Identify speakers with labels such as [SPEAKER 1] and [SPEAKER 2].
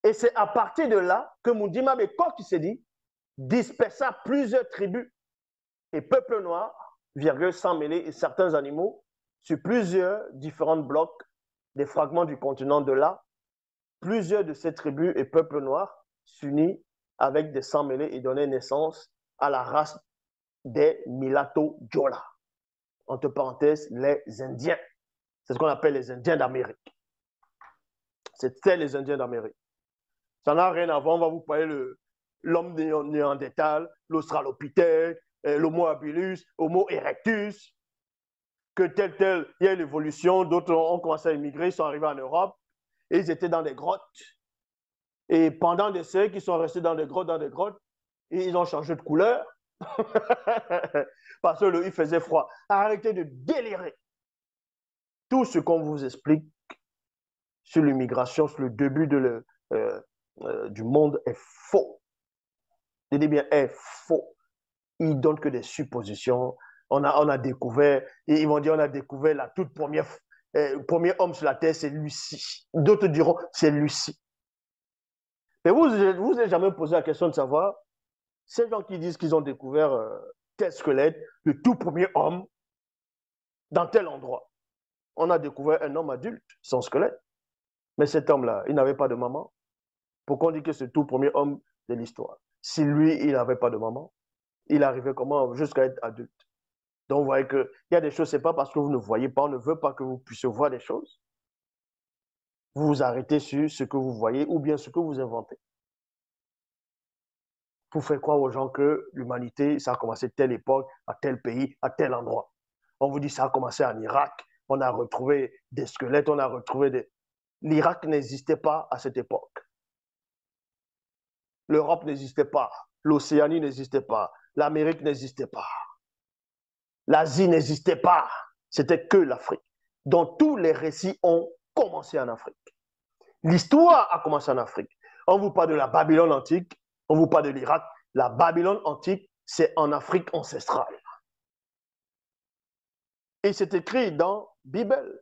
[SPEAKER 1] Et c'est à partir de là que Mundima Bekok s'est dit, dispersa plusieurs tribus et peuples noirs, sans mêler, et certains animaux, sur plusieurs différents blocs, des fragments du continent de là. Plusieurs de ces tribus et peuples noirs s'unissent avec des sans mêlés et donnaient naissance à la race des Milato Jola. Entre parenthèses, les Indiens. C'est ce qu'on appelle les Indiens d'Amérique. C'était les Indiens d'Amérique. Ça n'a rien à voir, on va vous parler de l'homme néandertal, l'australopithèque, l'homo habilis, homo erectus, que tel, il y a une évolution, d'autres ont commencé à immigrer, ils sont arrivés en Europe, et ils étaient dans des grottes. Et pendant des siècles, ils sont restés dans des grottes, et ils ont changé de couleur, parce qu'il faisait froid. Arrêtez de délirer. Tout ce qu'on vous explique sur l'immigration, sur le début du monde est faux. Je dis bien est faux. Ils ne donnent que des suppositions. On a découvert, et ils vont dire on a découvert la toute première, premier homme sur la terre, c'est Lucie. D'autres diront c'est Lucie. Mais vous n'avez jamais posé la question de savoir, ces gens qui disent qu'ils ont découvert tel squelette, le tout premier homme, dans tel endroit. On a découvert un homme adulte, son squelette. Mais cet homme-là, il n'avait pas de maman. Pourquoi on dit que c'est le tout premier homme de l'histoire? Si lui, il n'avait pas de maman, il arrivait comment jusqu'à être adulte? Donc, vous voyez qu'il y a des choses, ce n'est pas parce que vous ne voyez pas, on ne veut pas que vous puissiez voir des choses. Vous vous arrêtez sur ce que vous voyez ou bien ce que vous inventez. Pour faire croire aux gens que l'humanité, ça a commencé à telle époque, à tel pays, à tel endroit. On vous dit ça a commencé en Irak, on a retrouvé des squelettes, on a retrouvé des... L'Irak n'existait pas à cette époque. L'Europe n'existait pas, l'Océanie n'existait pas, l'Amérique n'existait pas, l'Asie n'existait pas, c'était que l'Afrique. Donc tous les récits ont commencé en Afrique. L'histoire a commencé en Afrique. On vous parle de la Babylone antique, on vous parle de l'Irak. La Babylone antique, c'est en Afrique ancestrale. Et c'est écrit dans la Bible.